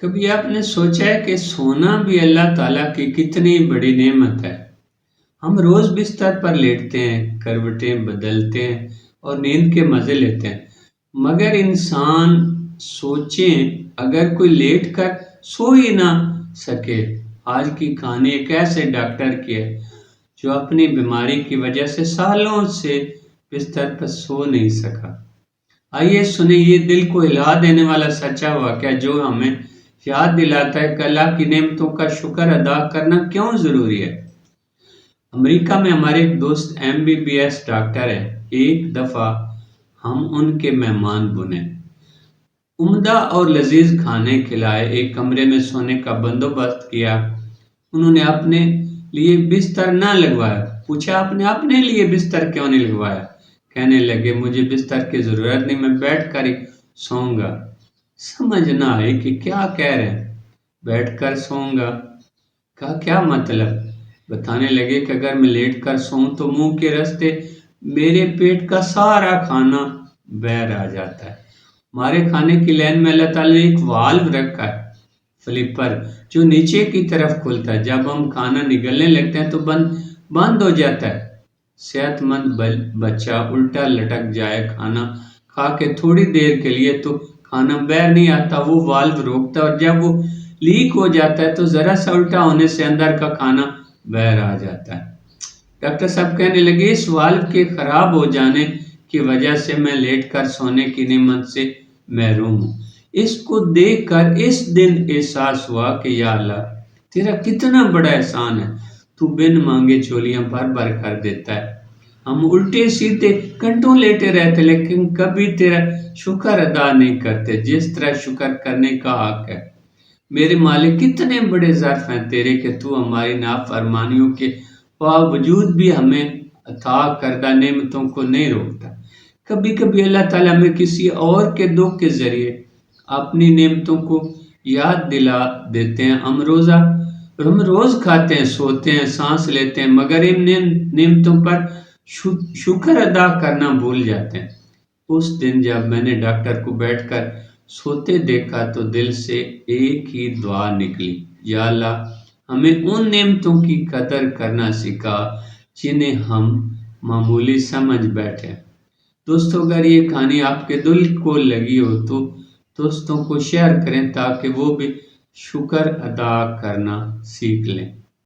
کبھی آپ نے سوچا ہے کہ سونا بھی اللہ تعالیٰ کی کتنی بڑی نعمت ہے؟ ہم روز بستر پر لیٹتے ہیں، کروٹیں بدلتے ہیں اور نیند کے مزے لیتے ہیں، مگر انسان سوچیں اگر کوئی لیٹ کر سو ہی نہ سکے۔ آج کی کہانی ایک ایسے ڈاکٹر کی ہے جو اپنی بیماری کی وجہ سے سالوں سے بستر پر سو نہیں سکا۔ آئیے سنیں یہ دل کو ہلا دینے والا سچا واقعہ جو ہمیں یاد دلاتا ہے کہ اللہ کی نعمتوں کا شکر ادا کرنا کیوں ضروری ہے۔ امریکہ میں ہمارے ایک دوست MBBS ڈاکٹر ہیں۔ ایک دفعہ ہم ان کے مہمان بنے، عمدہ اور لذیذ کھانے کھلائے، ایک کمرے میں سونے کا بندوبست کیا۔ انہوں نے اپنے لیے بستر نہ لگوایا۔ پوچھا آپ نے اپنے لیے بستر کیوں نہیں لگوایا؟ کہنے لگے مجھے بستر کی ضرورت نہیں، میں بیٹھ کر ہی سوؤں گا۔ سمجھ نہ آئی کہ کیا کہہ رہے ہیں، بیٹھ کر سوؤں گا کا کیا مطلب؟ بتانے لگے کہ اگر میں لیٹ کر سوؤں تو منہ کے راستے میرے پیٹ کا سارا کھانا باہر آ جاتا ہے۔ ہمارے کھانے کی لائن میں اللہ تعالیٰ نے ایک والو رکھا ہے، فلپر، جو نیچے کی طرف کھلتا ہے۔ جب ہم کھانا نگلنے لگتے ہیں تو بند ہو جاتا ہے۔ صحت مند بچہ الٹا لٹک جائے کھانا کھا کے تھوڑی دیر کے لیے تو کھانا باہر نہیں آتا، وہ والو روکتا ہے، اور جب وہ لیک ہو جاتا ہے تو ذرا سا الٹا ہونے سے اندر کا کھانا باہر آ جاتا ہے۔ ڈاکٹر صاحب کہنے لگے اس والو کے خراب ہو جانے کی وجہ سے میں لیٹ کر سونے کی نعمت سے محروم ہوں۔ اس کو دیکھ کر اس دن احساس ہوا کہ یا اللہ تیرا کتنا بڑا احسان ہے، تو بن مانگے چولیاں بھر بھر کر دیتا ہے۔ ہم الٹے سیدھے گھنٹوں لیٹے رہتے لیکن کبھی تیرا شکر ادا نہیں کرتے جس طرح شکر کرنے کا حق ہے۔ میرے مالک کتنے بڑے ظرف ہیں تیرے کہ تو ہماری نافرمانیوں کے باوجود بھی ہمیں عطا کردہ نعمتوں کو نہیں روکتا۔ کبھی کبھی اللہ تعالیٰ ہمیں کسی اور کے دکھ کے ذریعے اپنی نعمتوں کو یاد دلا دیتے ہیں۔ ہم روز کھاتے ہیں، سوتے ہیں، سانس لیتے ہیں، مگر ان نعمتوں پر شکر ادا کرنا بھول جاتے ہیں۔ اس دن جب میں نے ڈاکٹر کو بیٹھ کر سوتے دیکھا تو دل سے ایک ہی دعا نکلی، یا اللہ ہمیں ان نعمتوں کی قدر کرنا سکھا جنہیں ہم معمولی سمجھ بیٹھے۔ دوستو اگر یہ کہانی آپ کے دل کو لگی ہو تو دوستوں کو شیئر کریں تاکہ وہ بھی شکر ادا کرنا سیکھ لیں۔